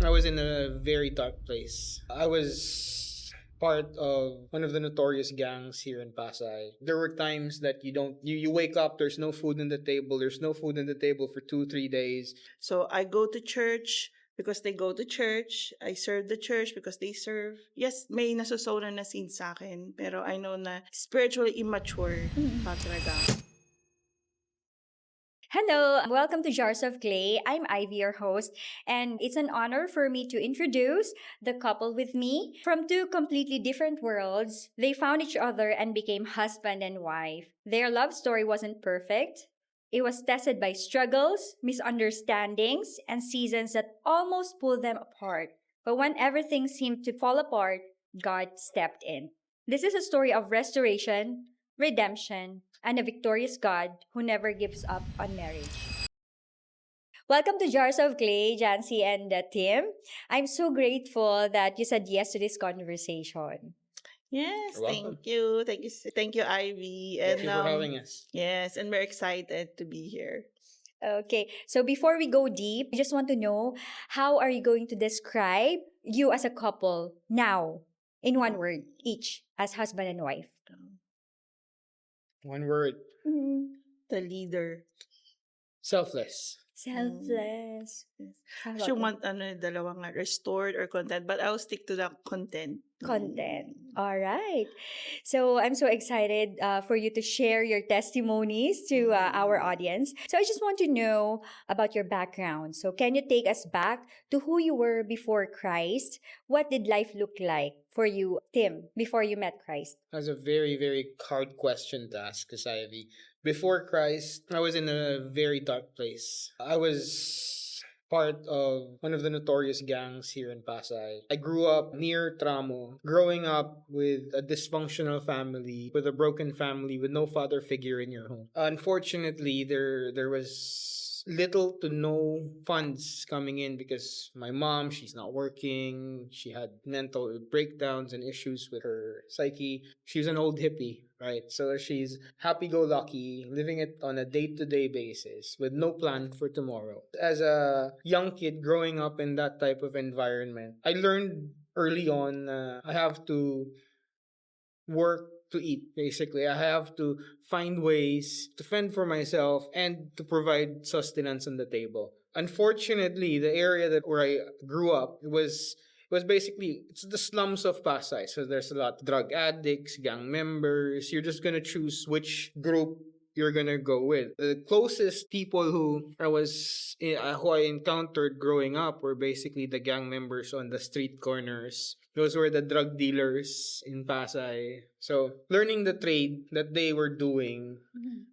I was in a very dark place. I was part of one of the notorious gangs here in Pasay. There were times that you wake up, there's no food on the table, there's no food on the table for 2, 3 days. So I go to church because they go to church. I serve the church because they serve. Yes, may nasosolan na seed sa akin. Pero I know na spiritually immature pa talaga. Hello, welcome to Jars of Clay. I'm Ivy, your host, and it's an honor for me to introduce the couple with me. From two completely different worlds, they found each other and became husband and wife. Their love story wasn't perfect. It was tested by struggles, misunderstandings, and seasons that almost pulled them apart. But when everything seemed to fall apart, God stepped in. This is a story of restoration, redemption, and a victorious God who never gives up on marriage. Welcome to Jars of Clay, Jancy and Tim. I'm so grateful that you said yes to this conversation. Yes, You're welcome. thank you. Thank you, Ivy. Thank And you for having us. yes, and we're excited to be here. Okay, so before we go deep, I just want to know, how are you going to describe you as a couple now in one word each as husband and wife? One word: The leader. selfless. Selfless. Yes. How She about want dalawa nga, restored or content, but I'll stick to the content. content? All right. So I'm so excited for you to share your testimonies to our audience. So I just want to know about your background. So can you take us back to who you were before Christ? What did life look like for you, Tim, before you met Christ? That's a very, very hard question to ask, Ivy. Before Christ, I was in a very dark place. I was part of one of the notorious gangs here in Pasay. I grew up near Tramo, growing up with a dysfunctional family, with a broken family, with no father figure in your home. Unfortunately, there was little to no funds coming in because my mom, she's not working. She had mental breakdowns and issues with her psyche. She's an old hippie, right? So she's happy go lucky, living it on a day to day basis with no plan for tomorrow. As a young kid growing up in that type of environment, I learned early on I have to work to eat. Basically, I have to find ways to fend for myself and to provide sustenance on the table. Unfortunately, the area that where I grew up, it was basically, it's the slums of Pasay. So there's a lot of drug addicts, gang members. You're just gonna choose which group you're gonna go with. The closest people who I encountered growing up were basically the gang members on the street corners. Those were the drug dealers in Pasay. So learning the trade that they were doing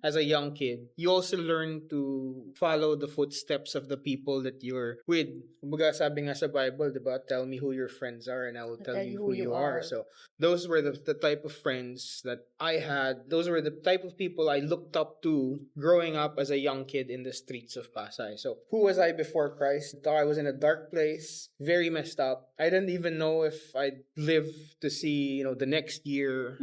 as a young kid, you also learn to follow the footsteps of the people that you're with. Kumbaga sabi nga sa Bible, diba? Tell me who your friends are and I will tell you who you are. So those were the type of friends that I had. Those were the type of people I looked up to growing up as a young kid in the streets of Pasay. So who was I before Christ? Thought I was in a dark place, very messed up. I didn't even know if I'd live to see, the next year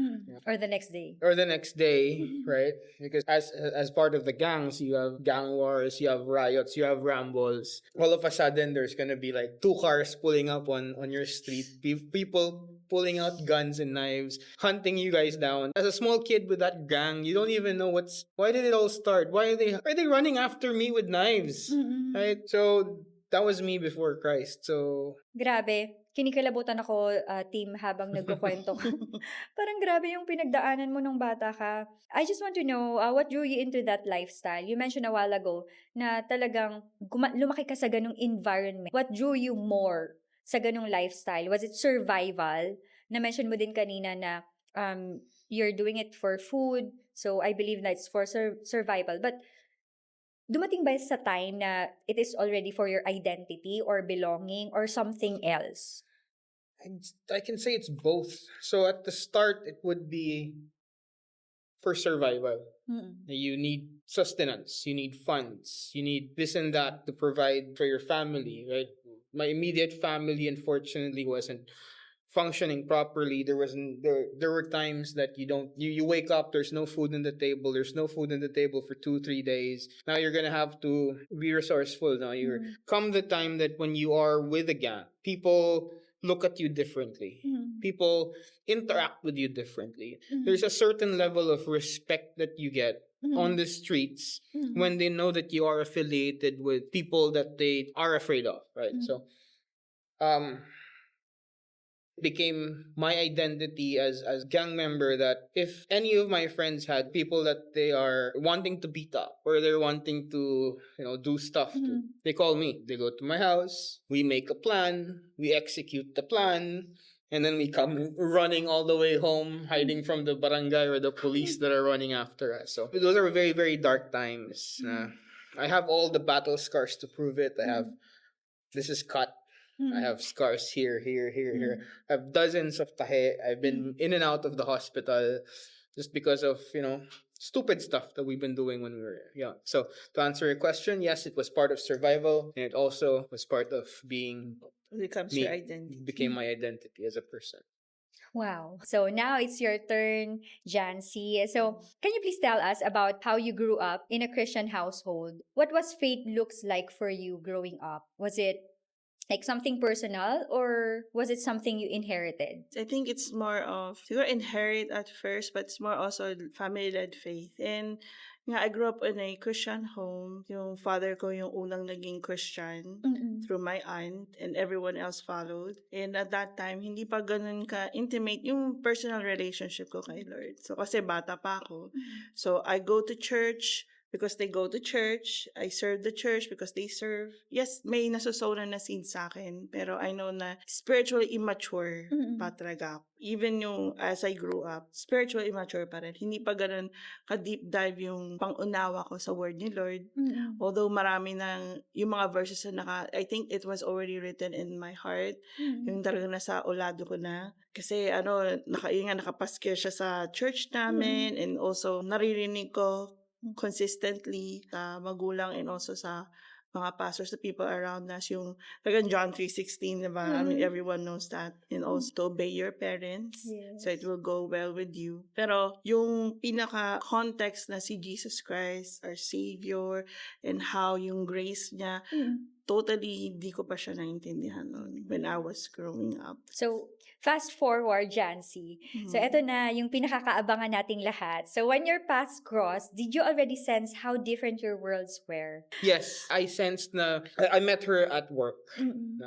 Or the next day? or the next day, right? Because as part of the gangs, you have gang wars, you have riots, you have rambles. All of a sudden, there's gonna be like two cars pulling up on your street, people pulling out guns and knives, hunting you guys down. As a small kid with that gang, you don't even know why did it all start? Why are they running after me with knives? Right? So that was me before Christ. So Grabe. Kinikilabutan ako, team, habang nagkukwento ka. Parang grabe yung pinagdaanan mo nung bata ka. I just want to know, what drew you into that lifestyle? You mentioned a while ago na talagang lumaki ka sa ganung environment. What drew you more sa ganung lifestyle? Was it survival? Na-mention mo din kanina na you're doing it for food. So I believe that it's for survival. But dumating ba sa time na it is already for your identity or belonging or something else? I can say it's both. So at the start, it would be for survival. You need sustenance, you need funds, you need this and that to provide for your family, right? My immediate family, unfortunately, wasn't functioning properly. There were times that you wake up, there's no food on the table. There's no food on the table for 2-3 days. Now you're gonna have to be resourceful. Now you're come the time that when you are with a gang, people look at you differently. People interact with you differently. There's a certain level of respect that you get on the streets when they know that you are affiliated with people that they are afraid of, right? So became my identity as gang member, that if any of my friends had people that they are wanting to beat up or they're wanting to do stuff to, they call me. They go to my house, we make a plan, we execute the plan, and then we come running all the way home, hiding from the barangay or the police that are running after us. So those are very, very dark times. I have all the battle scars to prove it. This is cut. I have scars here. I have dozens of tahe. I've been in and out of the hospital just because of, stupid stuff that we've been doing when we were young. So to answer your question, yes, it was part of survival, and it also was part of being Becomes me. your identity. It became my identity as a person. Wow. So now it's your turn, Jancy. So can you please tell us about how you grew up in a Christian household? What was faith looks like for you growing up? Was it like something personal, or was it something you inherited? I think it's more of, you inherit at first, but it's more also family-led faith. And I grew up in a Christian home. Yung father ko yung unang naging Christian through my aunt, and everyone else followed. And at that time, hindi pa ganun ka-intimate yung personal relationship ko kay Lord. So kasi bata pa ako. So I go to church because they go to church. I serve the church because they serve. Yes, may nasusolan na seed sa akin, pero I know na spiritually immature pa talaga ako. Even yung as I grew up, spiritually immature pa rin. Hindi pa ganun ka-deep dive yung pangunawa ko sa word ni Lord. Although marami ng, yung mga verses na I think it was already written in my heart. Yung talagang nasa ulado ko na. Kasi nakapaskil siya sa church namin, and also naririnig ko consistently sa magulang and also sa mga pastors, the people around us, yung talagang John 3:16, diba? I mean, everyone knows that. And also to obey your parents, so it will go well with you. Pero yung pinaka-context na si Jesus Christ, our Savior, and how yung grace niya, totally hindi ko pa siya naintindihan noon when I was growing up. So, fast forward, Jancy. So, eto na yung pinakakaabangan nating lahat. So, when your paths crossed, did you already sense how different your worlds were? Yes, I sensed na I met her at work.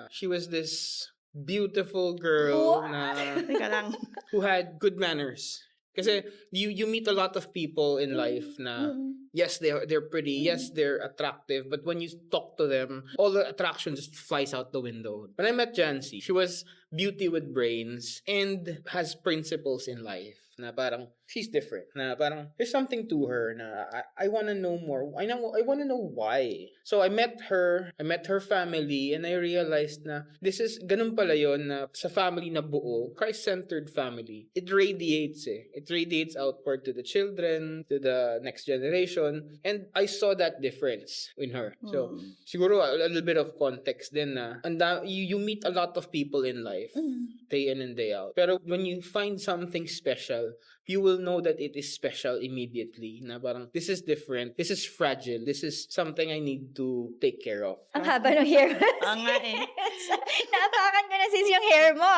She was this beautiful girl Teka lang. who had good manners. Kasi you meet a lot of people in life na yes, they're pretty, yes, they're attractive, but when you talk to them, all the attraction just flies out the window. When I met Jancy, she was beauty with brains and has principles in life na parang she's different, na parang there's something to her na I want to know more. I want to know why. So I met her family, and I realized na this is ganun pala yon, na sa family na buo, Christ-centered family. It radiates It radiates outward to the children, to the next generation, and I saw that difference in her. So siguro a little bit of context din na you meet a lot of people in life, day in and day out. Pero when you find something special, you will know that it is special immediately. Na parang, this is different, this is fragile, this is something I need to take care of. Ang haba ng hair mo. Ang nga eh. Naapakan ko na sis yung hair mo.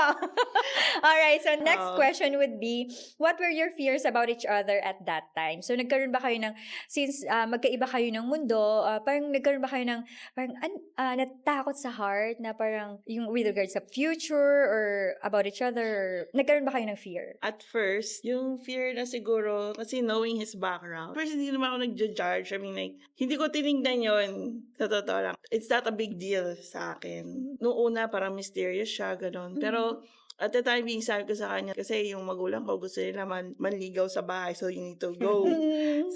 Alright, so next question would be, what were your fears about each other at that time? So nagkaroon ba kayo ng, since magkaiba kayo ng mundo, parang nagkaroon ba kayo ng, parang natakot sa heart na parang yung with regards sa future or about each other, or nagkaroon ba kayo ng fear? At first, yung fear na siguro, kasi knowing his background, first hindi naman ako nag-judge. I mean, like, hindi ko tinignan yon sa totoo lang. It's not a big deal sa akin. Noong una, parang mysterious siya, gano'n. Pero, at the time, sabi ko sa kanya, kasi yung magulang ko gusto nila manligaw sa bahay, so you need to go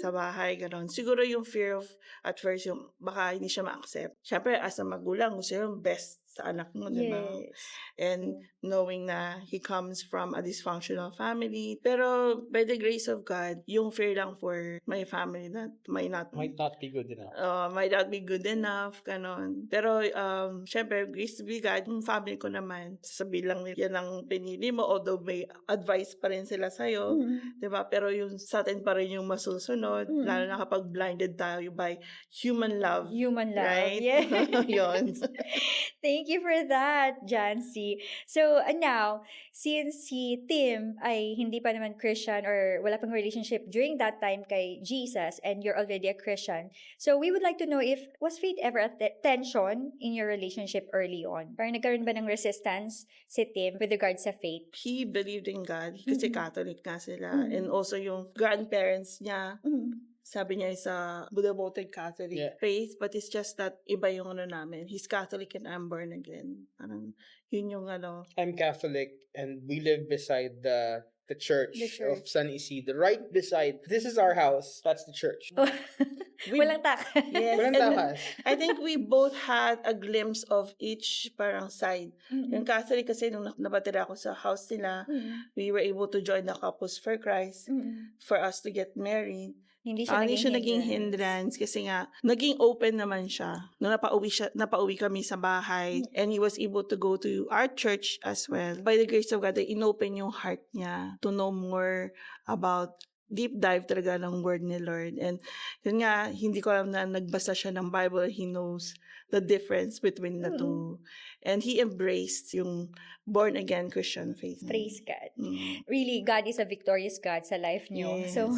sa bahay, gano'n. Siguro yung fear of, at first, yung baka hindi siya ma-accept. Siyempre, as a magulang, gusto yung best sa anak mo, di ba? Yes. And knowing na he comes from a dysfunctional family. Pero by the grace of God, yung fear lang for my family that might not be good enough. might not be good enough, ganon. Pero, syempre, grace be God, yung family ko naman, sasabihin lang nila, yan ang pinili mo, although may advice pa rin sila sa'yo, Mm. diba? Pero yung sa atin pa rin yung masusunod, Mm. lalo na kapag blinded tayo by human love. Human love. Right? Yeah. Yun. Thank you for that, Jancy. So, now, since si Tim ay hindi pa naman Christian or wala pang relationship during that time kay Jesus and you're already a Christian, so we would like to know if was faith ever a tension in your relationship early on? Parang nagkaroon ba ng resistance si Tim with regards sa faith? He believed in God kasi Mhm. Catholic nga sila. Mhm. And also yung grandparents niya, Mm. sabi niya is a devoted Catholic Yeah. faith, but it's just that iba yung ano namin. He's Catholic and I'm born again. Parang yun yung ano. I'm Catholic and we live beside the church, The church. of San Isidro. Right beside. This is our house. That's the church. Walang takas. Yes, Walang and takas. I think we both had a glimpse of each parang side. Mm-mm. Yung Catholic kasi nung nabatira ako sa house nila, Mm-mm. we were able to join the Couples for Christ Mm-mm. for us to get married. Hindi siya Hindi siya naging naging hindrance kasi nga, naging open naman siya. Nung napauwi kami sa bahay, and he was able to go to our church as well. By the grace of God, ay inopen yung heart niya to know more about deep dive talaga ng word ni Lord. And yun nga, hindi ko alam na nagbasa siya ng Bible, he knows the difference between the two. And he embraced yung born-again Christian faith. Praise God. Mm. Really, God is a victorious God sa life nyo. Yes. So,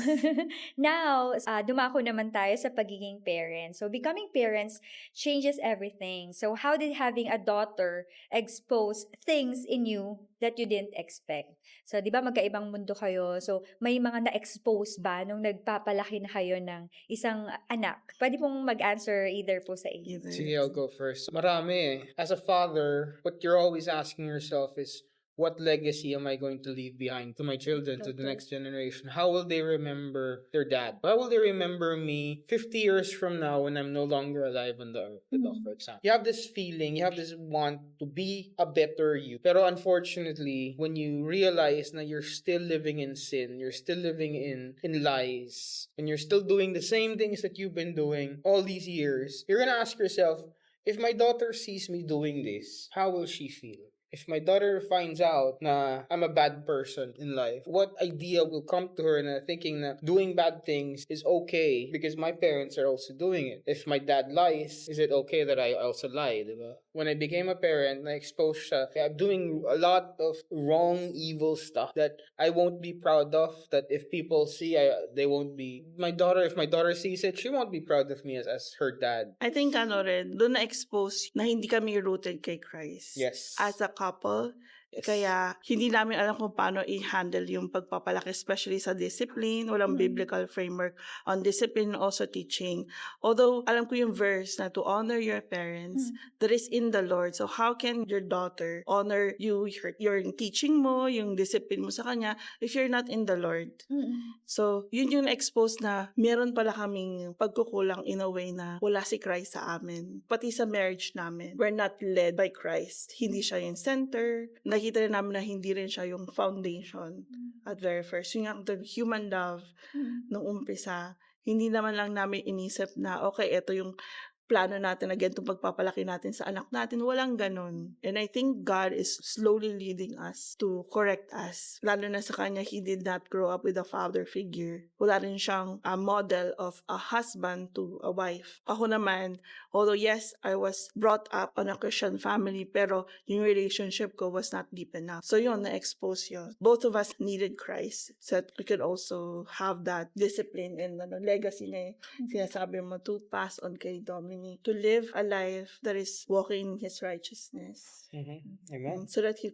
now, dumako naman tayo sa pagiging parents. So, becoming parents changes everything. So, how did having a daughter expose things in you that you didn't expect? So, di ba magkaibang mundo kayo? So, may mga na-expose ba nung nagpapalaki na kayo ng isang anak? Pwede pong mag-answer either po sa inyo. Sige, I'll go first. Marami eh. As a father, what you're always asking yourself is, what legacy am I going to leave behind to my children, to the Okay. next generation? How will they remember their dad? How will they remember me 50 years from now when I'm no longer alive on the earth, for example? You have this feeling, you have this want to be a better you. Pero unfortunately, when you realize that you're still living in sin, you're still living in lies, and you're still doing the same things that you've been doing all these years, you're gonna ask yourself, if my daughter sees me doing this, how will she feel? If my daughter finds out na I'm a bad person in life, what idea will come to her na thinking na doing bad things is okay because my parents are also doing it? If my dad lies, is it okay that I also lie, diba? When I became a parent, na-expose siya. I'm doing a lot of wrong, evil stuff that I won't be proud of, that if people see, they won't be... If my daughter sees it, she won't be proud of me as her dad. I think doon na-expose na hindi kami rooted kay Christ. Yes. As a couple. Yes. Kaya, hindi namin alam kung paano i-handle yung pagpapalaki, especially sa discipline. Walang biblical framework on discipline, also teaching. Although, alam ko yung verse na to honor your parents, that is in the Lord. So, how can your daughter honor you, your teaching mo, yung discipline mo sa kanya, if you're not in the Lord? So, yun yung expose na meron pala kaming pagkukulang in a way na wala si Christ sa amin. Pati sa marriage namin, we're not led by Christ. Hindi siya yung center. Nakita rin namin na hindi rin siya yung foundation at very first. Yung the human love nung umpisa, hindi naman lang namin inisip na, okay, ito yung plano natin na ganitong pagpapalaki natin sa anak natin. Walang ganun. And I think God is slowly leading us to correct us. Lalo na sa kanya, he did not grow up with a father figure. Wala rin siyang a model of a husband to a wife. Ako naman, although yes, I was brought up on a Christian family, pero yung relationship ko was not deep enough. So yun, na-expose yun. Both of us needed Christ so that we could also have that discipline and legacy na sinasabi mo to pass on kay Dominic, to live a life that is walking in His righteousness. Amen. So that she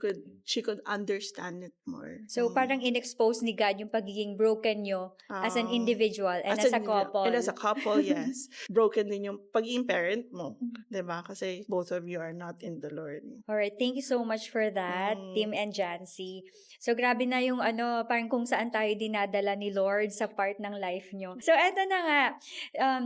could understand it more. So, parang in-expose ni God yung pagiging broken nyo as an individual and as a couple. And as a couple, yes. Broken din yung pagiging parent mo. Diba? Kasi both of you are not in the Lord. Alright, thank you so much for that, Tim and Jancy. So, grabe na yung parang kung saan tayo dinadala ni Lord sa part ng life nyo. So, eto na nga,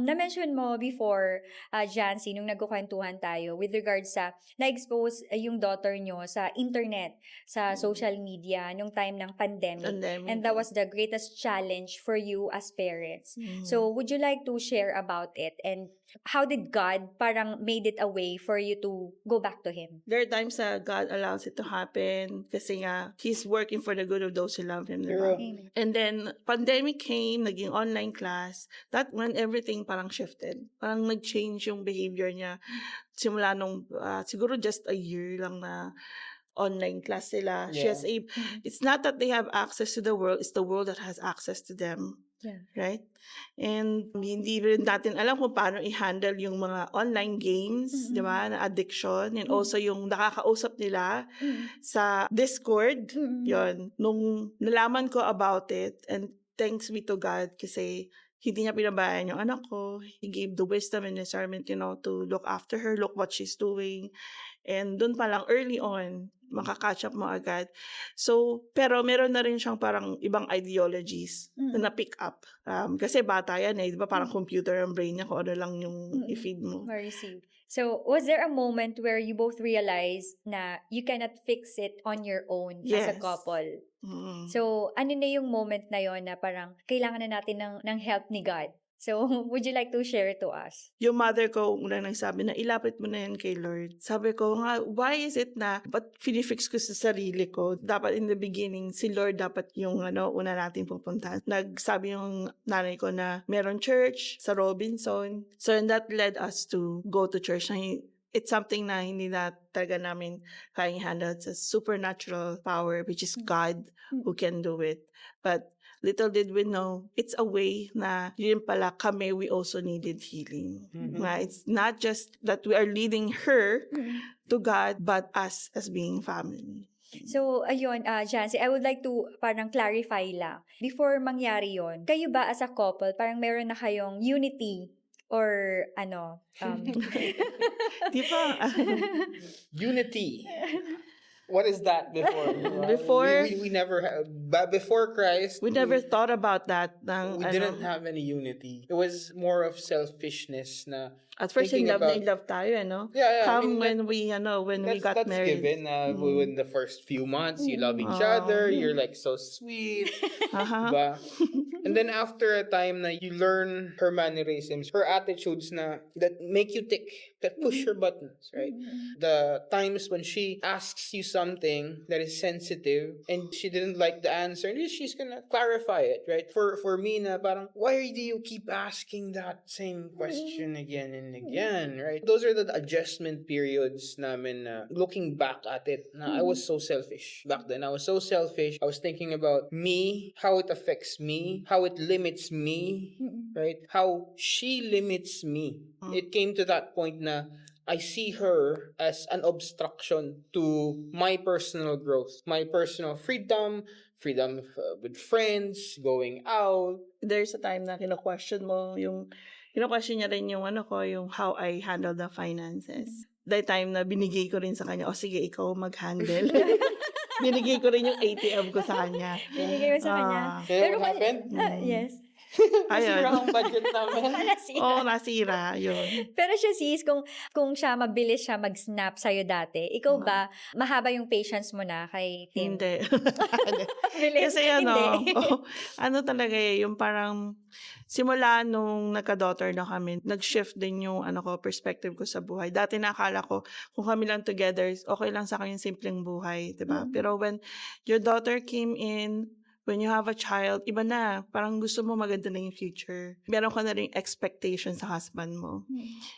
na-mention mo before, Jancy, nung nagkukwentuhan tayo with regards sa na-expose yung daughter nyo sa internet, sa social media, nung time ng pandemic. Pandemic. And that was the greatest challenge for you as parents. Mm. So, would you like to share about it? And how did God parang made it a way for you to go back to Him? There are times that God allows it to happen kasi nga, He's working for the good of those who love Him, Pero- diba? Amen. And then, pandemic came, naging online class. That when everything parang shifted. Parang nag-change yung behavior niya. Simula nung, siguro just a year lang na online class sila. She Yeah. has it's not that they have access to the world, it's the world that has access to them. Yeah. Right? And hindi rin natin alam kung paano i-handle yung mga online games, di ba, na addiction, and also yung nakakausap nila sa Discord. Yon. Nung nalaman ko about it, and thanks be to God kasi hindi niya pinabayaan yung anak ko. He gave the wisdom and discernment, to look after her, look what she's doing. And dun pa lang, early on, makakatch up mo agad. So, pero meron na rin siyang parang ibang ideologies na na-pick up. Kasi bata yan di ba? Parang computer ang brain niya kung ano lang yung i-feed mo. Receive. So, was there a moment where you both realized na you cannot fix it on your own as a Yes. couple? Mm. So, ano na yung moment na yon na parang kailangan na natin ng help ni God? So, would you like to share it to us? Yung mother ko, una nagsabi na, ilapit mo na yan kay Lord. Sabi ko nga, why is it na, ba't finifix ko sa sarili ko? Dapat in the beginning, si Lord dapat yung una natin pupuntahan. Nagsabi yung nanay ko na meron church sa Robinson. So, and that led us to go to church. It's something na hindi na talaga namin kayang handle. It's a supernatural power, which is God who can do it. But little did we know, it's a way na yun pala kami, we also needed healing. Na it's not just that we are leading her to God, but us as being family. So, ayun, Jancy, I would like to parang clarify lang. Before mangyari yon, kayo ba as a couple, parang meron na kayong unity or Di ba? Unity. What is that before? Before- we never have, but before Christ, We never thought about that. we didn't have any unity. It was more of selfishness na At first, in thinking love na about- in love tayo, Yeah, I Come mean, when we got that's married. given. Within the first few months, you love each other. You're like so sweet. Uh-huh. Diba? And then after a time na you learn her mannerisms, her attitudes na that make you tick, that push your buttons, right? The times when she asks you something that is sensitive and she didn't like the answer, and she's gonna clarify it, right? For me na parang, why do you keep asking that same question again and again, right? Those are the adjustment periods namin na looking back at it, na I was so selfish back then. I was so selfish. I was thinking about me, how it affects me, how it limits me, right? How she limits me. It came to that point na I see her as an obstruction to my personal growth, my personal freedom with friends, going out. There's a time na kino-question mo kino-question niya rin yung yung how I handle the finances. That time na binigay ko rin sa kanya, sige, ikaw mag-handle. Binigay ko rin yung ATM ko sa kanya. Binigay mo sa kanya. Kaya what happened? Yes. Nasira ang budget namin. Nasira. Nasira. Yun. Pero siya sis, kung siya mabilis siya mag-snap sa'yo dati, ikaw ba, mahaba yung patience mo na kay Tim? Hindi. Bilis? Kasi Hindi. talaga yung parang simula nung nagka-daughter na kami, nag-shift din yung perspective ko sa buhay. Dati nakala ko, kung kami lang together, okay lang sa akin yung simpleng buhay, diba? Pero when your daughter came in, when you have a child, iba na. Parang gusto mo maganda na yung future. Meron ka na rin expectation sa husband mo.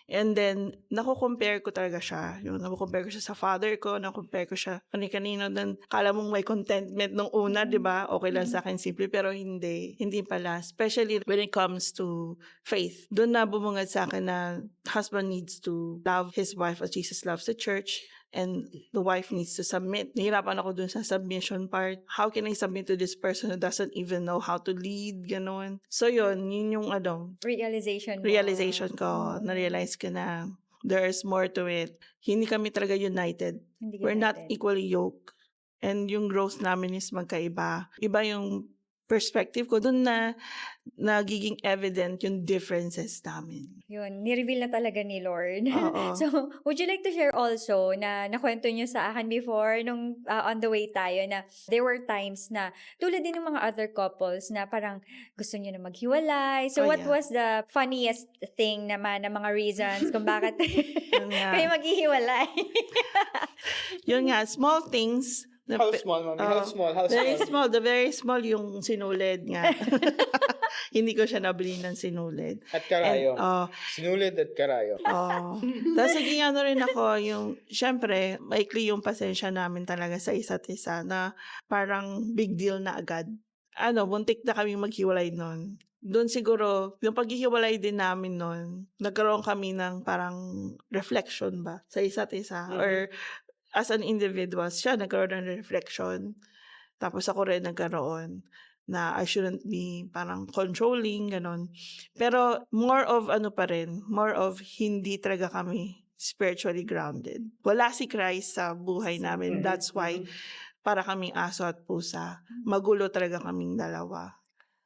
And then, nako-compare ko talaga siya. Nako-compare ko siya sa father ko, nako-compare ko siya kani-kanino. Then, kala mong may contentment nung una, di ba? Okay lang sa akin, simple. Pero hindi. Hindi pala. Especially when it comes to faith. Doon na bumungad sa akin na husband needs to love his wife as Jesus loves the church. And the wife needs to submit. Nahirapan ako dun sa submission part. How can I submit to this person who doesn't even know how to lead? Ganon. So yun yung Realization mo. realization ko. Na-realize ko na there's more to it. Hindi kami talaga united. Hindi We're not united. equally yoked. And yung growth namin is magkaiba. Iba yung perspective ko, doon na nagiging evident yung differences namin. Yun, ni-reveal na talaga ni Lord. Oo. So, would you like to share also na nakwento nyo sa akin before nung on the way tayo na there were times na tulad din ng mga other couples na parang gusto nyo na maghiwalay. So, Oh, what yeah. was the funniest thing naman na mga reasons kung bakit Yun nga. kayo maghihiwalay? Yun nga, small things. na How pe- small, mommy? How Oo. small? How Very small? small. The very small yung sinulid nga. Hindi ko siya nabili ng sinulid. At karayo. And, Sinulid at karayo. Tapos naging ano rin ako, yung, syempre, maikli yung pasensya namin talaga sa isa't isa na parang big deal na agad. Buntik na kami maghiwalay nun. Doon siguro, yung paghihiwalay din namin nun, nagkaroon kami ng parang reflection ba sa isa't isa. Mhm. Or as an individual, siya nagkaroon ng reflection. Tapos ako rin nagkaroon na I shouldn't be parang controlling, ganon. Pero more of more of hindi talaga kami spiritually grounded. Wala si Christ sa buhay namin. Mhm, That's why mhm. para kaming aso at pusa. Magulo talaga kaming dalawa.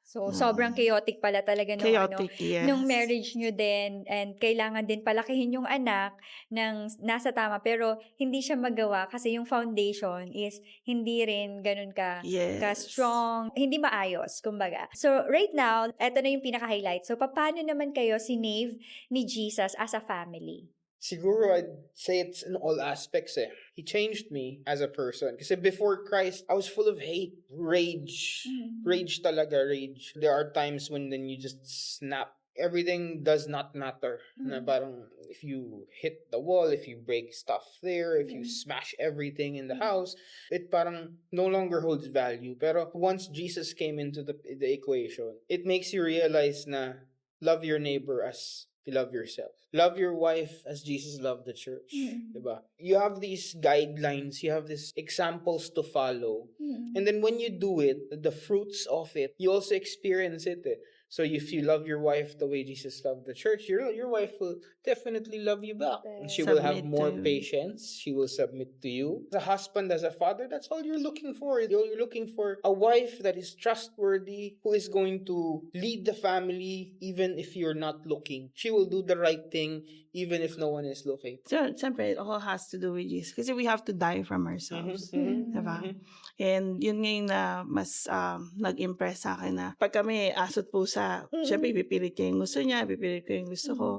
So, sobrang chaotic pala talaga nung Chaotic, yes. nung marriage nyo din, and kailangan din palakihin yung anak ng nasa tama, pero hindi siya magawa kasi yung foundation is hindi rin ganun ka Yes. strong, hindi maayos, kumbaga. So, right now, eto na yung pinaka-highlight. So, paano naman kayo sinave ni Jesus as a family? Siguro I'd say it's in all aspects eh. He changed me as a person. Kasi before Christ, I was full of hate, rage. Rage talaga, rage. There are times when then you just snap. Everything does not matter. Na parang if you hit the wall, if you break stuff there, if you smash everything in the house, it parang no longer holds value. Pero once Jesus came into the equation, it makes you realize na love your neighbor as you love yourself. Love your wife as Jesus loved the church. Diba? You have these guidelines, you have these examples to follow. And then when you do it, the fruits of it, you also experience it. Eh. So if you love your wife the way Jesus loved the church, your wife will definitely love you back. And she will have Submit more to you. patience. She will submit to you. As a husband, as a father, that's all you're looking for. You're looking for a wife that is trustworthy, who is going to lead the family even if you're not looking. She will do the right thing even if no one is looking. So, siyempre, it all has to do with Jesus. Kasi we have to die from ourselves. Diba? And yun ngayon na mas nag-impress sa akin na pag kami aso't pusa, syempre ipipilit ko yung gusto niya, ipipilit ko yung gusto ko.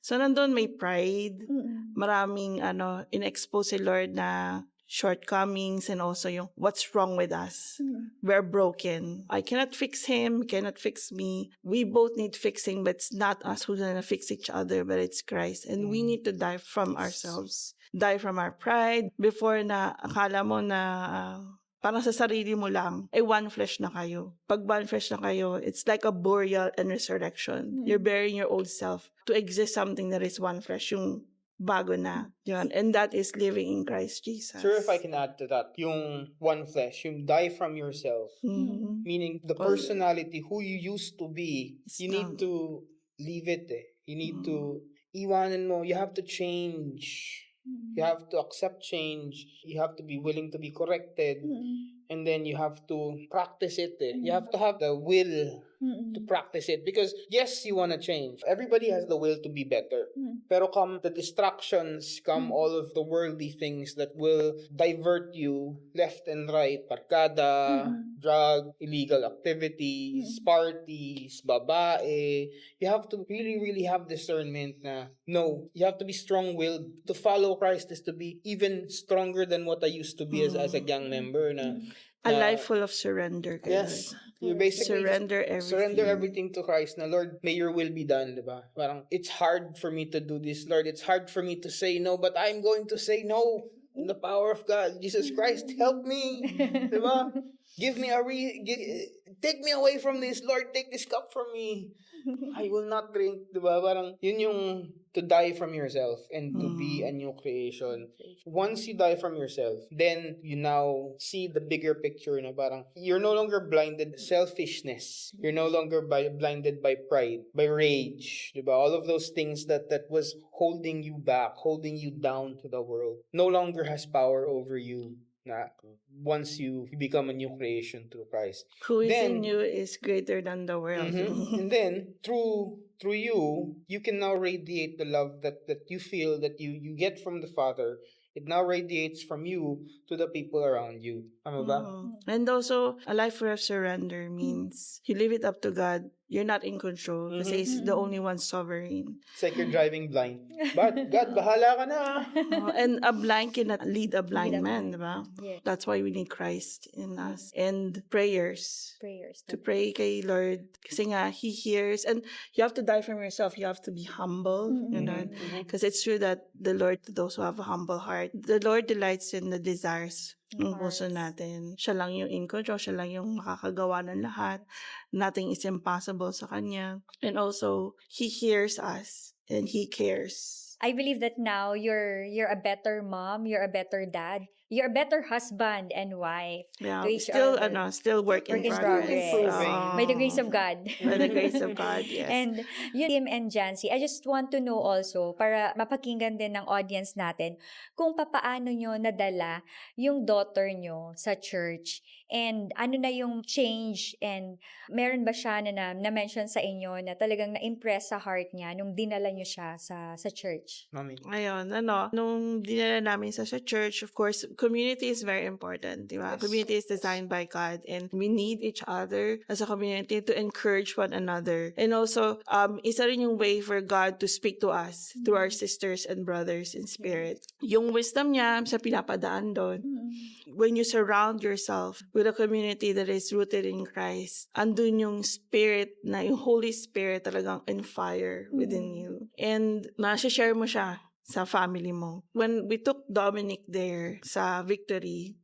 So nandun may pride, maraming in-expose si Lord na shortcomings and also yung what's wrong with us. We're broken. I cannot fix him, he cannot fix me. We both need fixing, but it's not us who's gonna fix each other, but it's Christ. And we need to die from ourselves. Die from our pride. Before na akala mo na parang sa sarili mo lang, one flesh na kayo. Pag one flesh na kayo, it's like a burial and resurrection. You're burying your old self to exist something that is one flesh, yung bago na. Yun. And that is living in Christ Jesus. Sure, if I can add to that, yung one flesh, yung die from yourself, Mhm. meaning the Well, personality who you used to be, it's you need not. to leave it. Eh. You need to iwanan mo. You have to change. You have to accept change. You have to be willing to be corrected. And then you have to practice it. Eh. You have to have the will to practice it. Because yes, you want to change. Everybody has the will to be better. Pero come the distractions, come all of the worldly things that will divert you left and right. Barkada, drug, illegal activities, parties, babae. You have to really, really have discernment na no, you have to be strong-willed. To follow Christ is to be even stronger than what I used to be as a gang member na A life full of surrender. Kay yes. Lord. You basically just Surrender everything everything. to Christ na Lord, may your will be done, diba? Parang it's hard for me to do this, Lord. It's hard for me to say no, but I'm going to say no. In the power of God, Jesus Christ, help me, diba? Give me take me away from this, Lord. Take this cup from me. I will not drink, diba? Parang yun yung to die from yourself and to be a new creation. Once you die from yourself, then you now see the bigger picture na parang you're no longer blinded by selfishness. You're no longer blinded by pride, by rage, diba? All of those things that was holding you back, holding you down to the world, no longer has power over you na once you become a new creation through Christ. Who is Then- in you is greater than the world. And then through you can now radiate the love that you feel that you get from the Father. It now radiates from you to the people around you. Tama ba? And also, a life of surrender means you leave it up to God. You're not in control kasi He's the only one sovereign. It's like you're driving blind. But God, bahala ka na. And a blind cannot lead a blind a man, blind diba? Yes. That's why we need Christ in us. And prayers. Prayers. To pray kay Lord. Kasi nga, He hears. And you have to die from yourself. You have to be humble. Because it's true that the Lord, to those who have a humble heart, the Lord delights in the desires ng puso hearts. natin. Siya lang yung in control. Siya lang yung makakagawa ng lahat. Nothing is impossible sa Kanya. And also, He hears us. And He cares. I believe that now you're a better mom, you're a better dad, you're a better husband and wife. Yeah, To each still, other. still work in Work in progress. progress. Improving. By the grace of God. By the grace of God, yes. And you, Tim and Jancy, I just want to know also, para mapakinggan din ng audience natin, kung papaano nyo nadala yung daughter nyo sa church and ano na yung change and meron ba siya na-mention sa inyo na talagang na-impress sa heart niya nung dinala nyo siya sa church? Mami. Ayun, nung dinala namin sa church, of course, community is very important, di ba? Yes. Community is designed by God and we need each other as a community to encourage one another. And also, isa rin yung way for God to speak to us through our sisters and brothers in spirit. Yung wisdom niya sa pinapadaan doon. When you surround yourself with a community that is rooted in Christ, andun yung spirit na, yung Holy Spirit talagang in fire within you. And nasi-share mo siya sa family mo. When we took Dominic there sa Victory,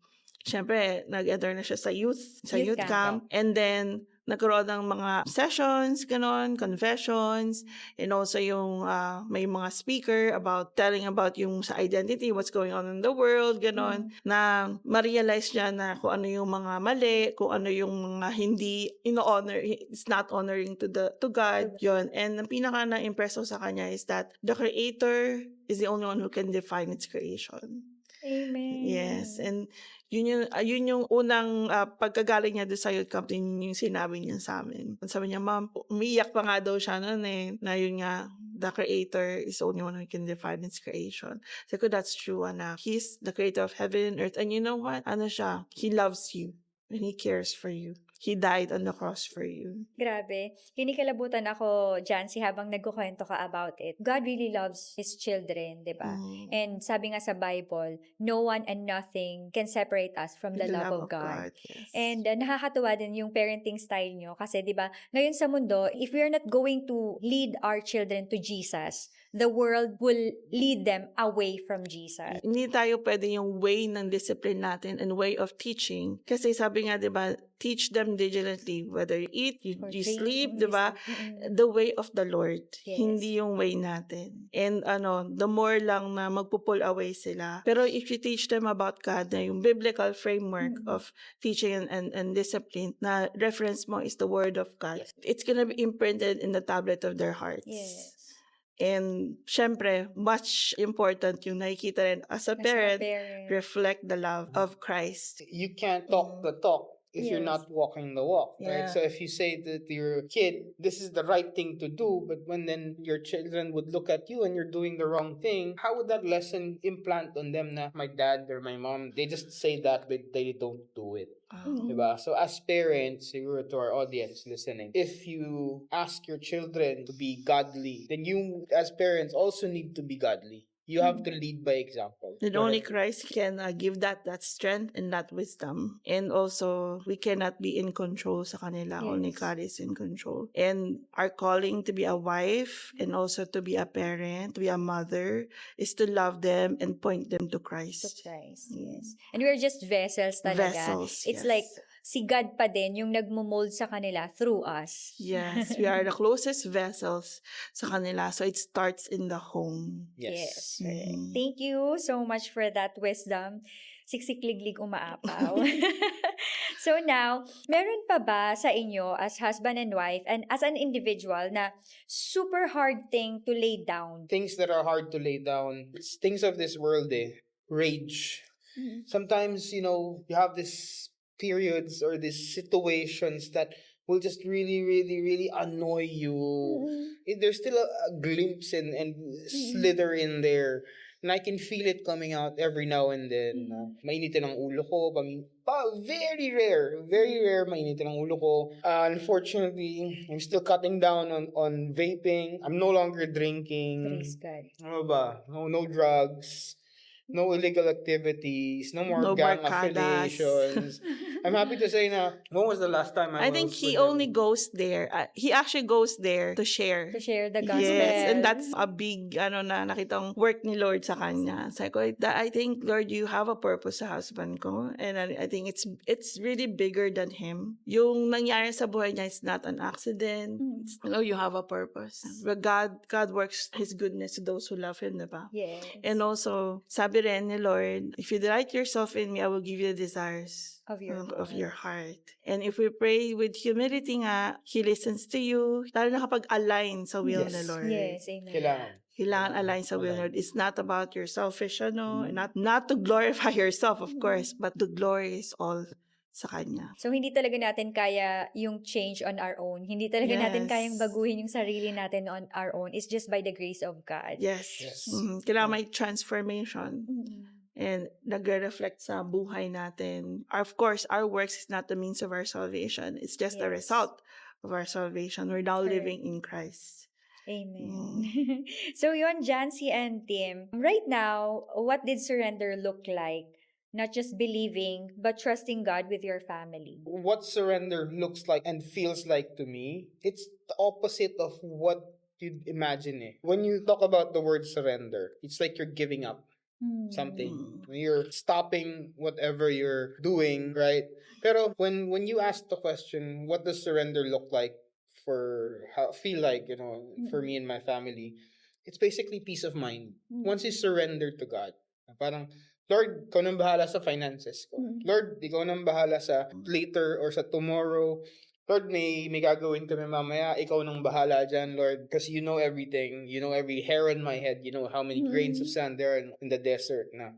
syempre, nag-enter na siya sa youth Youth camp. And then, nagkaroon ng mga sessions, ganon, confessions, and also yung may mga speaker about telling about yung sa identity, what's going on in the world, ganon, na ma-realize niya na kung ano yung mga mali, kung ano yung mga hindi ino-honor, it's not honoring to God, yun. And ang pinaka na-impress ko sa kanya is that the Creator is the only one who can define its creation. Amen. Yes, and yun yung unang pagkagaling niya doon sa youth camp, yun yung sinabi niya sa amin. Sabi niya, Ma'am, umiyak pa nga daw siya noon na yun nga, the Creator is the only one who can define its creation. Sabi ko, that's true, anak. He's the Creator of heaven and earth. And you know what? Ano siya? He loves you and He cares for you. He died on the cross for you. Grabe. Kinikalabutan ako, Jancy, habang nagkukwento ka about it. God really loves His children, di ba? And sabi nga sa Bible, no one and nothing can separate us from the love of God. Yes. And nakakatuwa din yung parenting style nyo kasi 'di ba ngayon sa mundo, if we are not going to lead our children to Jesus, the world will lead them away from Jesus. Hindi tayo pwede yung way ng discipline natin and way of teaching. Kasi sabi nga, di ba, teach them diligently. Whether you eat, Or you drink, sleep, di ba? The way of the Lord. Yes. Hindi yung way natin. And the more lang na magpupull away sila. Pero if you teach them about God, na yung biblical framework of teaching and discipline, na reference mo is the Word of God, it's gonna be imprinted in the tablet of their hearts. Yes. And syempre, much important yung nakikita rin as a parent, reflect the love of Christ. You can't talk the talk if you're Yes. not walking the walk, Yeah. right? So if you say to your kid, this is the right thing to do, but when then your children would look at you and you're doing the wrong thing, how would that lesson implant on them na my dad or my mom, they just say that, but they don't do it? Diba? So as parents, siguro to our audience listening, if you ask your children to be godly, then you as parents also need to be godly. You have to lead by example. And only Christ can give that strength and that wisdom. And also, we cannot be in control sa kanila. Only Yes. God is in control. And our calling to be a wife and also to be a parent, to be a mother, is to love them and point them to Christ. To Christ, yes. And we're just vessels talaga. Vessels, It's yes. like si God pa din yung nagmo-mold sa kanila through us. Yes, we are the closest vessels sa kanila. So it starts in the home. Yes. Mm. Thank you so much for that wisdom. Siksik-liglig umaapaw. So now, meron pa ba sa inyo as husband and wife and as an individual na super hard thing to lay down? Things that are hard to lay down. It's things of this world, rage. Sometimes, you have this periods or these situations that will just really, really, really annoy you. There's still a glimpse and slither in there. And I can feel it coming out every now and then. Mainitin ang ulo ko. Very rare mainitin ang ulo ko. Unfortunately, I'm still cutting down on vaping. I'm no longer drinking. Praise God. Ano ba? No drugs. No illegal activities. No more No gang barkadas. affiliations. I'm happy to say na, when was the last time I was think he with him? only goes there. He actually goes there to share. To share the gospel. Yes, and that's a big na nakitang work ni Lord sa kanya. Sabi ko, I think Lord, you have a purpose sa husband ko, and I think it's really bigger than him. Yung nangyari sa buhay niya is not an accident. You have a purpose. But God works His goodness to those who love Him, diba? Yes. And also, sabi rin ni Lord, if you delight yourself in me, I will give you the desires Of your heart. And if we pray with humility nga, He listens to you, lalo na kapag align sa will Yes. ni Lord. Yes, amen. Kailangan align sa will ni Lord. It's not about your selfish, not to glorify yourself, of course, but the glory is all sa Kanya. So, hindi talaga natin kaya yung change on our own. Hindi talaga natin Yes. kayang baguhin yung sarili natin on our own. It's just by the grace of God. Yes. Yes. Kailangan may transformation. And nagre-reflect sa buhay natin. Of course, our works is not the means of our salvation. It's just the Yes. result of our salvation. We're now Correct. living in Christ. Amen. So yun, Jancy and Tim, right now, what did surrender look like? Not just believing, but trusting God with your family. What surrender looks like and feels like to me, it's the opposite of what you'd imagine. When you talk about the word surrender, it's like you're giving up something. You're stopping whatever you're doing, right? Pero when you ask the question, what does surrender look like feel like, for me and my family, it's basically peace of mind. Once you surrender to God, parang, Lord, ikaw nang bahala sa finances ko. Lord, ikaw nang bahala sa later or sa tomorrow. Lord, may gagawin kami mamaya. Ikaw nang bahala dyan, Lord. Because you know everything. You know every hair on my head. You know how many grains of sand there are in the desert. Na.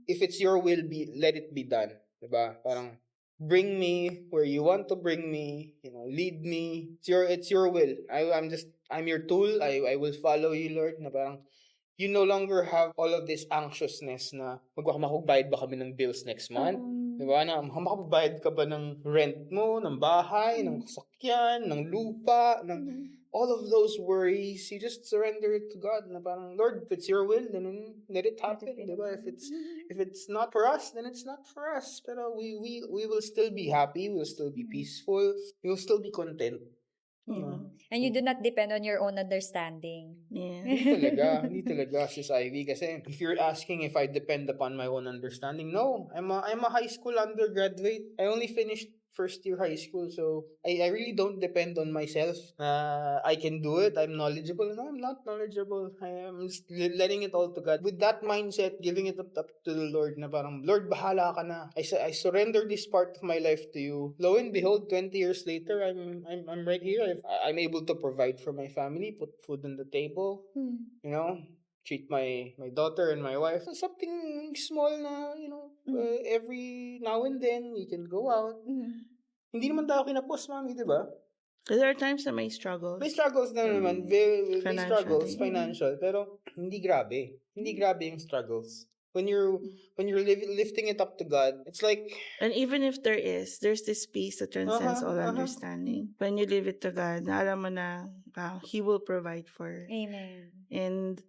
If it's your will, let it be done. Diba? Parang, bring me where you want to bring me. Lead me. It's your will. I'm your tool. I will follow you, Lord. Na parang, you no longer have all of this anxiousness na makapagbayad ba kami ng bills next month? Diba? Na makapagbayad ka ba ng rent mo, ng bahay, ng sasakyan, ng lupa, ng all of those worries. You just surrender it to God. Na parang, Lord, if it's your will, then let it happen. Diba? If it's not for us, then it's not for us. Pero we will still be happy. We will still be peaceful. We will still be content. And you do not depend on your own understanding. Yeah. Hindi talaga, Sis Ivy. Kasi if you're asking if I depend upon my own understanding, no. I'm a high school undergraduate. I only finished first year high school, so I really don't depend on myself. I can do it. I'm knowledgeable. No, I'm not knowledgeable. I am just letting it all to God. With that mindset, giving it up to the Lord na parang, Lord, bahala ka na. I surrender this part of my life to you. Lo and behold, 20 years later, I'm right here. I'm able to provide for my family, put food on the table, treat my daughter and my wife. Something small na, every now and then, you can go out. Hindi naman tayo kinapos, mami, di ba? There are times na may struggles. May struggles na naman. May struggles, Financially. financial. Pero, hindi grabe. Hindi grabe yung struggles. When you're lifting it up to God, it's like, And even if there's this peace that transcends all understanding. When you leave it to God, na alam mo na He will provide for. Amen. And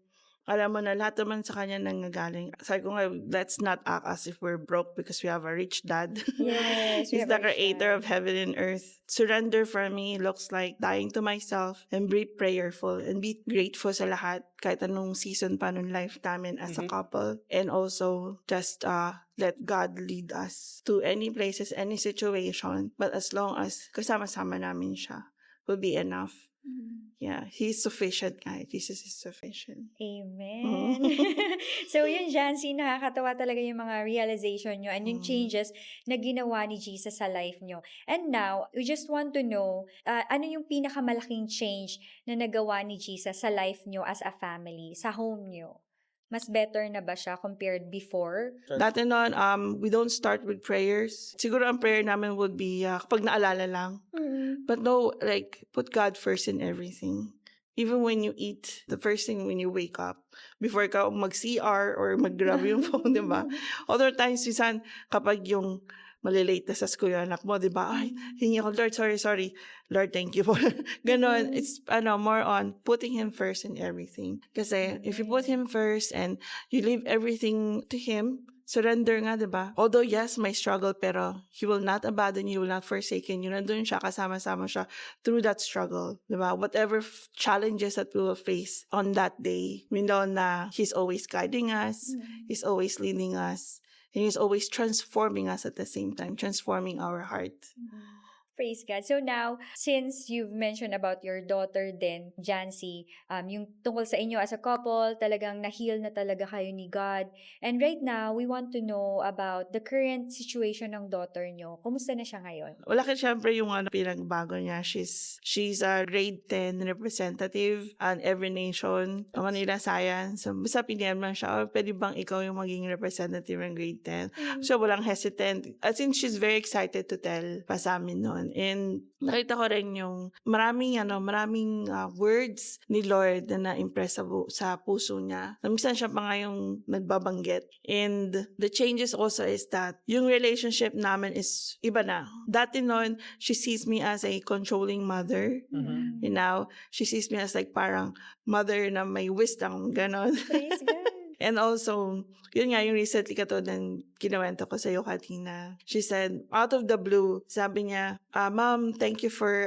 alam mo na lahat naman sa Kanya nanggagaling. Sabi ko nga, let's not act as if we're broke because we have a rich dad. Yes, we He's have the a rich creator dad. of heaven and earth. Surrender for me looks like dying to myself and be prayerful and be grateful sa lahat kahit anong season pa ng life namin as a couple. And also just let God lead us to any places, any situation. But as long as kasama-sama namin siya, will be enough. Yeah, He's sufficient, guys. Jesus is sufficient. Amen. So yun, Jancy, nakakatawa talaga yung mga realization nyo and yung changes na ginawa ni Jesus sa life nyo. And now, we just want to know, ano yung pinakamalaking change na nagawa ni Jesus sa life nyo as a family, sa home nyo? Mas better na ba siya compared before? Dati noon, we don't start with prayers. Siguro ang prayer namin would be kapag naalala lang. But no, like, put God first in everything. Even when you eat, the first thing when you wake up, before ka mag-CR or mag-grab yung phone, di ba? Other times, minsan, kapag yung malilate na sa school yung anak mo, di ba? Ay, hingi ako, Lord, sorry. Lord, thank you po. Ganon. It's more on putting Him first in everything. Kasi if you put Him first and you leave everything to Him, surrender nga, di ba? Although, yes, may struggle, pero He will not abandon you, will not forsaken you. Nandun siya, kasama-sama siya through that struggle, di ba? Whatever challenges that we will face on that day, we know na He's always guiding us, He's always leading us, and He's always transforming us at the same time, transforming our heart. Praise God. So now, since you've mentioned about your daughter then, Jancy, yung tungkol sa inyo as a couple, talagang na-heal na talaga kayo ni God. And right now, we want to know about the current situation ng daughter nyo. Kumusta na siya ngayon? Wala ka syempre yung pinagbago niya. She's a grade 10 representative on every nation, Manila Science. So, basta piniyam lang siya, pwede bang ikaw yung maging representative ng grade 10? So, walang hesitant. As in, she's very excited to tell pa sa amin noon. And nakita ko rin yung maraming words ni Lord na na-impress sa puso niya. Minsan siya pa nga yung nagbabanggit. And the changes also is that yung relationship namin is iba na. Dati noon, she sees me as a controlling mother. Mhm. And now, she sees me as like parang mother na may wisdom, ganon. Praise God. And also, yun nga yung recently katulad ng kinawento ko sa'yo kanina. She said, out of the blue, sabi niya, Ma'am, thank you for,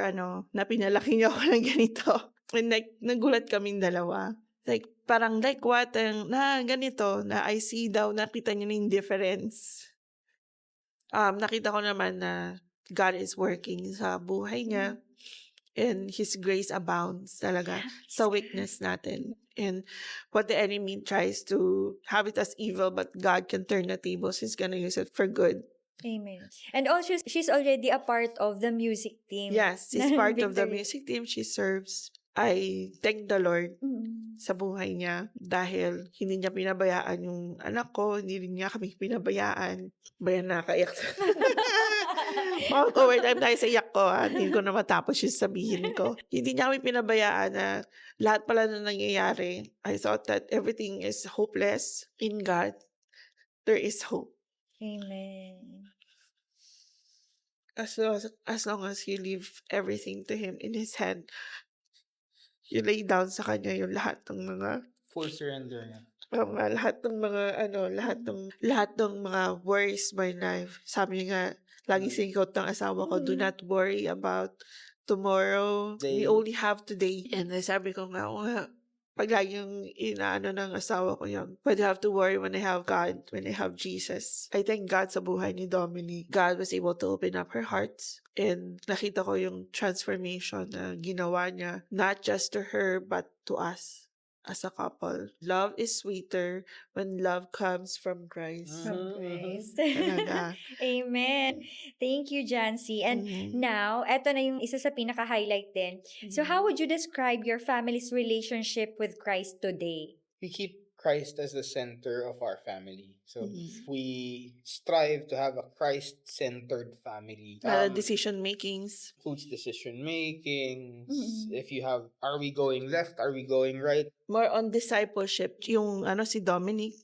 na pinalaki niyo ako ng ganito. And like, nagulat kaming dalawa. Like, parang like what? Na ganito, na I see daw, nakita niyo na yung difference. Nakita ko naman na God is working sa buhay niya. And His grace abounds talaga sa weakness natin. And what the enemy tries to have it as evil, but God can turn the tables. He's gonna use it for good. Amen. And also, she's already a part of the music team. Yes, she's part of the Victory. music team. She serves. I thank the Lord sa buhay niya dahil hindi niya pinabayaan yung anak ko, hindi rin niya kami pinabayaan. Bayan nakaiyak. Overtime tayo sa iyak ko, hindi ko na matapos yung sabihin ko. Hindi niya kami pinabayaan na lahat pala na nangyayari. I thought that everything is hopeless. In God, there is hope. Amen. As long as you leave everything to Him in His hand, you lay down sa Kanya yung lahat ng mga Full surrender niya. lahat ng mga lahat ng mga worries my life. Sabi niya nga, lagi singkot ng asawa ko, do not worry about tomorrow. We only have today. And sabi ko nga, pag lagi yung inaano ng asawa ko yun, but I have to worry when I have God, when I have Jesus. I thank God sa buhay ni Dominic. God was able to open up her heart. And nakita ko yung transformation na ginawa niya, not just to her, but to us as a couple. Love is sweeter when love comes from Christ. Mhm. Praise. Talaga. Amen. Thank you, Jancy. And now, eto na yung isa sa pinaka-highlight din. So, how would you describe your family's relationship with Christ today? We keep Christ as the center of our family. So Mhm. we strive to have a Christ-centered family. Decision makings. Includes decision making. Mhm. If you have, are we going left? Are we going right? More on discipleship. Yung si Dominic,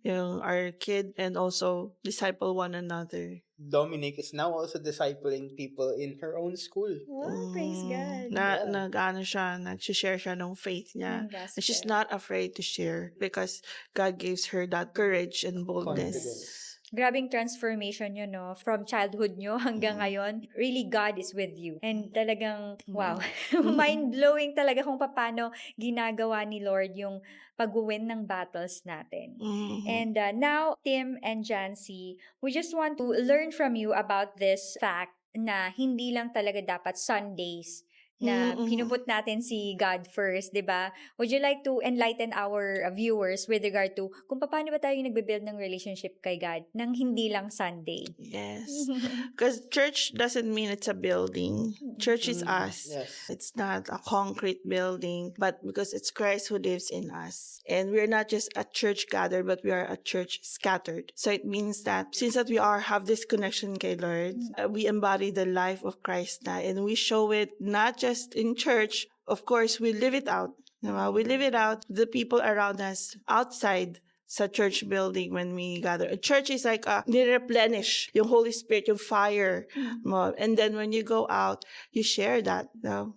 yung our kid, and also disciple one another. Dominic is now also discipling people in her own school. Oh, praise God. Nag-share siya ng faith niya. Ng gospel. And she's not afraid to share because God gives her that courage and boldness. Confidence. Grabing transformation yun, no? From childhood nyo hanggang ngayon, really God is with you. And talagang, wow, mind-blowing talaga kung paano ginagawa ni Lord yung pag-win ng battles natin. And now, Tim and Jancy, we just want to learn from you about this fact na hindi lang talaga dapat Sundays na Mm-mm. pinuput natin si God first, di ba? Would you like to enlighten our viewers with regard to kung paano ba tayo nagbe-build ng relationship kay God nang hindi lang Sunday? Yes. Because church doesn't mean it's a building. Church is us. Yes. It's not a concrete building, but because it's Christ who lives in us. And we're not just a church gathered, but we are a church scattered. So it means that since that we are have this connection kay Lord, we embody the life of Christ na, and we show it not just in church. Of course, we live it out. Diba? We live it out to the people around us outside sa church building when we gather. A church is like nireplenish yung Holy Spirit, yung fire mo. And then when you go out, you share that.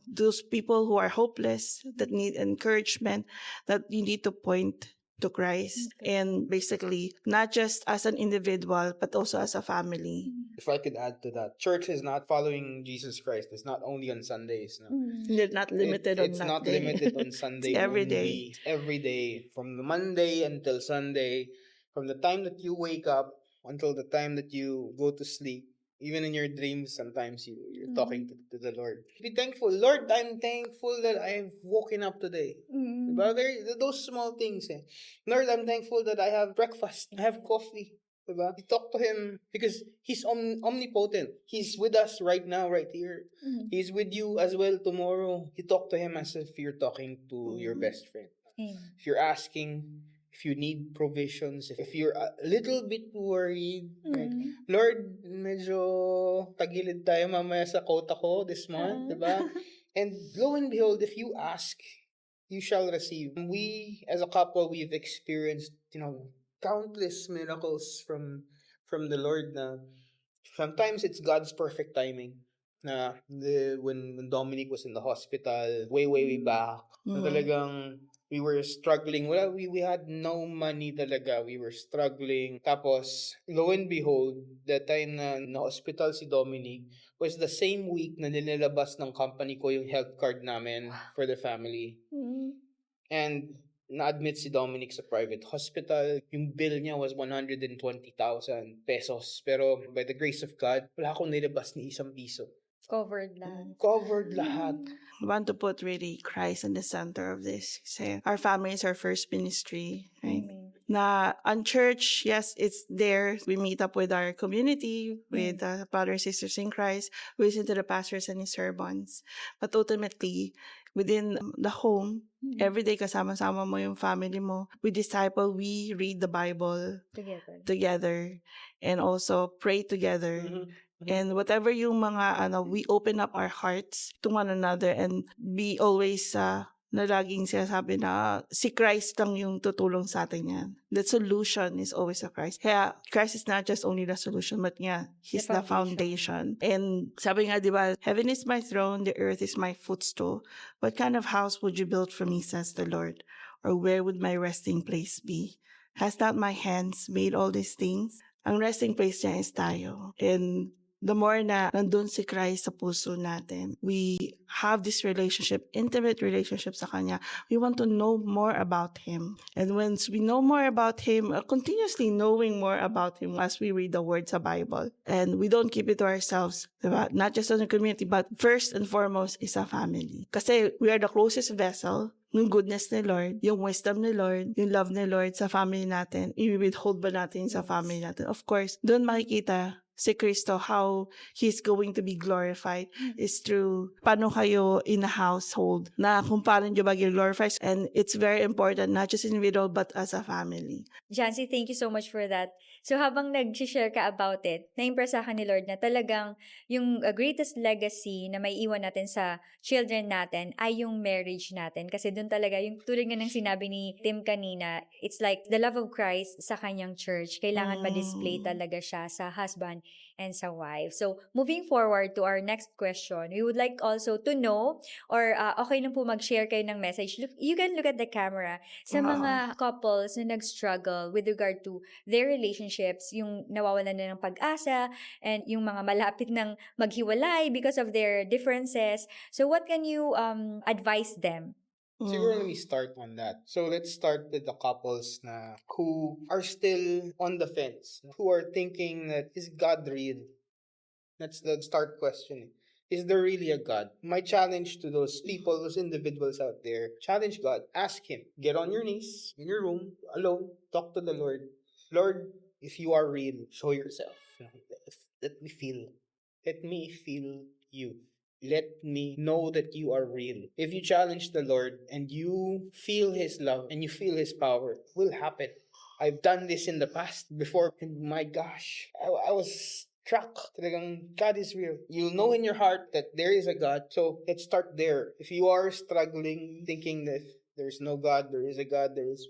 Those people who are hopeless, that need encouragement, that you need to point to Christ. And basically, not just as an individual, but also as a family. If I could add to that, church is not following Jesus Christ. It's not only on Sundays. No? They're not limited on It's that not day. limited on Sunday. It's every only. day. It's every day, from the Monday until Sunday, from the time that you wake up until the time that you go to sleep. Even in your dreams, sometimes you're talking to the Lord. Be thankful. Lord, I'm thankful that I've woken up today. Diba? Those small things. Eh. Lord, I'm thankful that I have breakfast. I have coffee. Diba? You talk to Him because He's omnipotent. He's with us right now, right here. He's with you as well tomorrow. You talk to Him as if you're talking to your best friend. If you're asking, if you need provisions, if you're a little bit worried, right? Lord, medyo tagilid tayo mamaya sa quota ko this month, diba? And lo and behold, if you ask, you shall receive. We, as a couple, we've experienced, countless miracles from the Lord na sometimes it's God's perfect timing. Na when Dominic was in the hospital, way back, na talagang we were struggling. We had no money talaga. We were struggling. Tapos, lo and behold, that time na hospital si Dominic was the same week na nilalabas ng company ko yung health card namin for the family. And na-admit si Dominic sa private hospital. Yung bill niya was 120,000 pesos. Pero by the grace of God, wala akong nilabas ni isang piso. Covered lahat. Covered lahat. We want to put really Christ in the center of this. Kasi our family is our first ministry, right? Na on church, yes, it's there. We meet up with our community, with brothers and sisters in Christ. We listen to the pastors and his sermons. But ultimately, within the home, every day kasama-sama mo yung family mo. We disciple, we read the Bible together. And also pray together. And whatever yung mga, we open up our hearts to one another and be always na laging sinasabi na si Christ lang yung tutulong sa atin yan. The solution is always a Christ. Kaya Christ is not just only the solution, but He's the foundation. And sabi nga, di ba, heaven is my throne, the earth is my footstool. What kind of house would you build for me, says the Lord? Or where would my resting place be? Has not my hands made all these things? Ang resting place niya is tayo. And the more na nandun si Christ sa puso natin, we have this relationship, intimate relationship sa Kanya. We want to know more about Him. And once we know more about Him, continuously knowing more about Him as we read the words sa Bible. And we don't keep it to ourselves, diba? Not just as a community, but first and foremost is a family. Kasi we are the closest vessel yung goodness ni Lord, yung wisdom ni Lord, yung love ni Lord sa family natin. I-withhold ba natin sa family natin? Of course, doon makikita si Kristo, how He's going to be glorified is through paano kayo in a household, na kung paano nyo ba glorified. And it's very important, not just individual, but as a family. Jancy, thank you so much for that. So habang nag-share ka about it, na-impress akin ni Lord na talagang yung greatest legacy na may iwan natin sa children natin ay yung marriage natin. Kasi doon talaga, yung tulad nga ng sinabi ni Tim kanina, it's like the love of Christ sa kanyang church. Kailangan ma-display talaga siya sa husband and sa wife. So, moving forward to our next question, we would like also to know, or okay lang po mag-share kayo ng message. Look, you can look at the camera sa mga couples na nag-struggle with regard to their relationships, yung nawawalan na ng pag-asa, and yung mga malapit ng maghiwalay because of their differences. So, what can you advise them? Siguro let me start on that. So let's start with the couples na who are still on the fence, who are thinking that is God real? That's the start question. Is there really a God? My challenge to those people, those individuals out there, challenge God. Ask Him. Get on your knees in your room, alone. Talk to the Lord. Lord, if you are real, show yourself. Let me feel. Let me feel you. Let me know that you are real. If you challenge the Lord and you feel His love and you feel His power, it will happen. I've done this in the past before. And my gosh, I was struck. Talagang God is real. You'll know in your heart that there is a God. So let's start there. If you are struggling, thinking that there's no God, there is a God, there's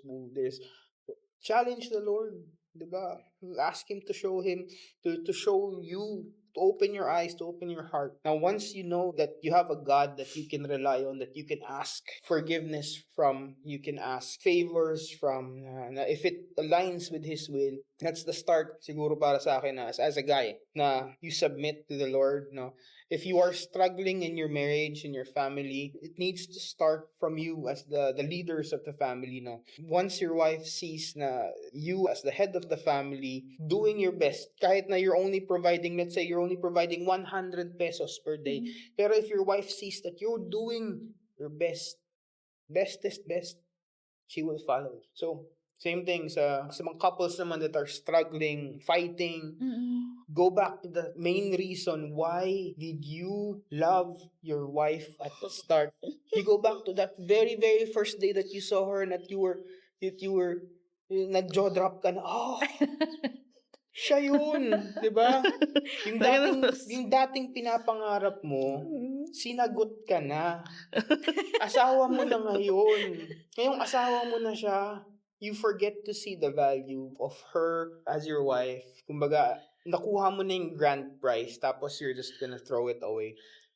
challenge the Lord. Diba? Ask Him to show to show you, to open your eyes, to open your heart. Now, once you know that you have a God that you can rely on, that you can ask forgiveness from, you can ask favors from, na if it aligns with His will, that's the start siguro para sa akin na, as a guy, na you submit to the Lord. No? If you are struggling in your marriage, in your family, it needs to start from you as the leaders of the family. No? Once your wife sees na you as the head of the family, doing your best, kahit na you're only providing, let's say you're only providing 100 pesos per day, pero if your wife sees that you're doing your bestest best, she will follow. So, same thing sa mga couples naman that are struggling, fighting, go back to the main reason why did you love your wife at the start. You go back to that very, very first day that you saw her and that you were nag-jaw drop ka na, oh, siya yun, di ba? Yung dating pinapangarap mo, sinagot ka na. Asawa mo na ngayon. Ngayong asawa mo na siya, you forget to see the value of her as your wife. Kumbaga, nakuha mo na yung grand prize, tapos you're just gonna throw it away.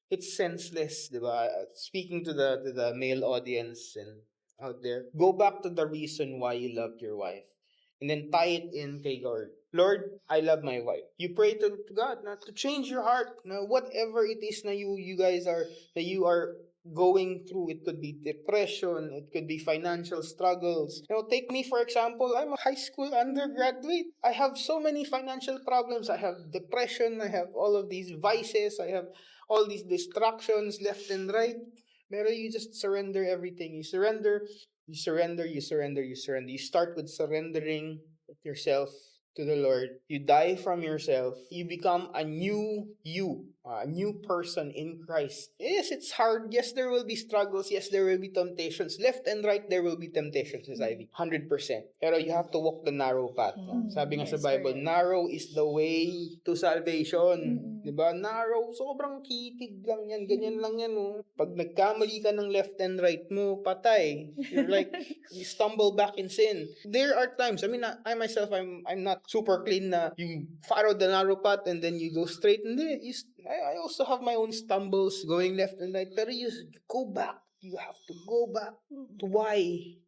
It's senseless, di ba? Speaking to the male audience and out there, go back to the reason why you loved your wife. And then tie it in kay Lord. Lord, I love my wife. You pray to God not to change your heart. Now, whatever it is na you guys are, that you are going through, it could be depression, it could be financial struggles. Take me for example, I'm a high school undergraduate. I have so many financial problems. I have depression, I have all of these vices, I have all these distractions left and right. Pero you just surrender everything. You surrender. You start with surrendering yourself to the Lord. You die from yourself. You become a new a new person in Christ. Yes, it's hard. Yes, there will be struggles. Yes, there will be temptations. Left and right, there will be temptations, Ms. Ivy. 100%. Pero you have to walk the narrow path. Sabi nga sa Bible, narrow is the way to salvation. Diba? Narrow, sobrang kitig lang yan. Ganyan lang yan. Oh. Pag nagkamali ka ng left and right mo, patay. You're like, you stumble back in sin. There are times, I myself, I'm not super clean na you follow the narrow path and then you go straight. Hindi, I also have my own stumbles going left and right. Pero you go back. You have to go back to why.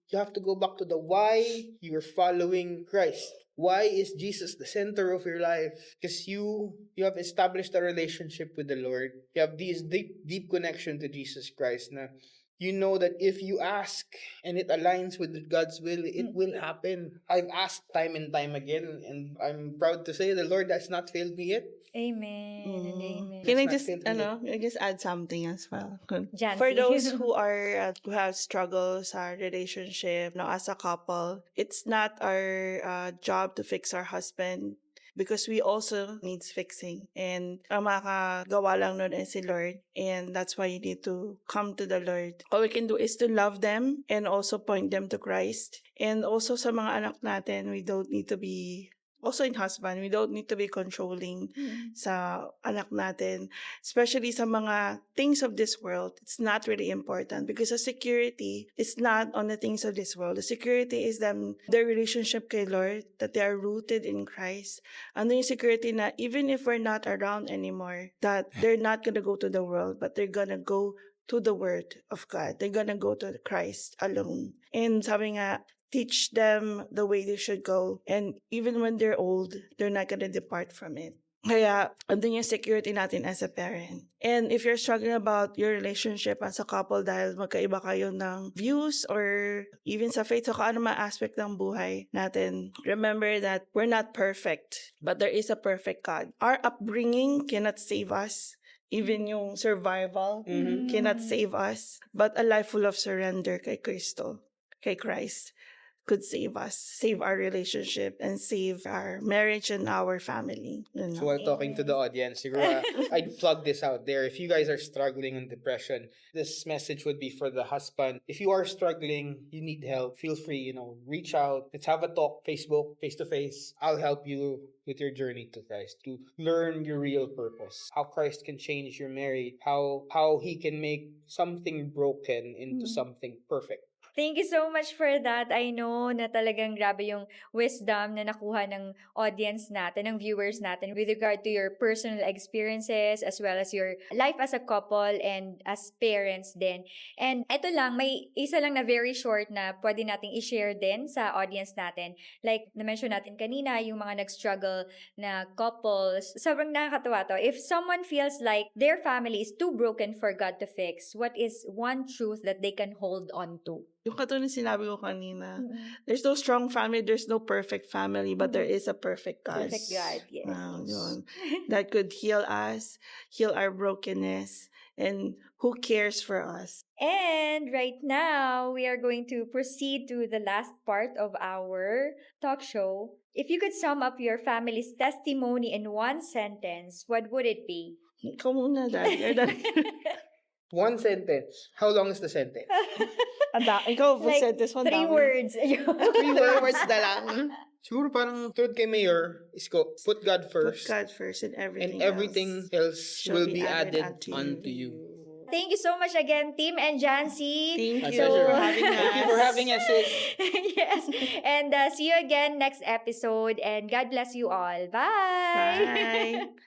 You have to go back to the why you're following Christ. Why is Jesus the center of your life? Because you have established a relationship with the Lord. You have this deep connection to Jesus Christ. Na you know that if you ask and it aligns with God's will, it will happen. I've asked time and time again, and I'm proud to say the Lord has not failed me yet. Amen. And amen. Can I It's just I just add something as well? Jancy. For those who have struggles our relationship, as a couple, it's not our job to fix our husband. Because we also needs fixing. And ang makagawa lang nun is si Lord. And that's why you need to come to the Lord. All we can do is to love them and also point them to Christ. And also sa mga anak natin, we don't need to be, also in husband, we don't need to be controlling sa anak natin. Especially sa mga things of this world, it's not really important because the security is not on the things of this world. The security is them, their relationship kay Lord, that they are rooted in Christ. Ano yung security na even if we're not around anymore, that they're not gonna go to the world, but they're gonna go to the Word of God. They're gonna go to Christ alone. And sabi nga, teach them the way they should go. And even when they're old, they're not gonna depart from it. Kaya, andun yung security natin as a parent. And if you're struggling about your relationship as a couple dahil magkaiba kayo ng views or even sa faith, so kung ano mga aspect ng buhay natin, remember that we're not perfect, but there is a perfect God. Our upbringing cannot save us. Even yung survival Mhm. cannot save us. But a life full of surrender kay Christ, could save us, save our relationship, and save our marriage and our family. You So know? while talking to the audience, siguro, I'd plug this out there. If you guys are struggling in depression, this message would be for the husband. If you are struggling, you need help, feel free, reach out. Let's have a talk, Facebook, face to face. I'll help you with your journey to Christ, to learn your real purpose, how Christ can change your marriage, how he can make something broken into something perfect. Thank you so much for that. I know na talagang grabe yung wisdom na nakuha ng audience natin, ng viewers natin with regard to your personal experiences as well as your life as a couple and as parents din. And eto lang, may isa lang na very short na pwede nating i-share din sa audience natin. Like na-mention natin kanina, yung mga nag-struggle na couples. Sobrang nakakatawa to. If someone feels like their family is too broken for God to fix, what is one truth that they can hold on to? Yung katulad ng sinabi ko kanina, there's no strong family, there's no perfect family, but there is a perfect God. Perfect God, yes. Yun. That could heal us, heal our brokenness, and who cares for us. And right now, we are going to proceed to the last part of our talk show. If you could sum up your family's testimony in one sentence, what would it be? Ikaw muna, Dad. You're One sentence. How long is the sentence? Ikaw, Like, sentence mo, 3 dami. words. 3 words na lang. Siguro parang tulad kay Mayor, is put God Put first. God first and everything And everything else shall will be be added added unto unto you. Thank you so much again, Tim and Jancy. Thank My you pleasure. for having us. Thank you for having us, sis. Yes. And see you again next episode. And God bless you all. Bye. Bye.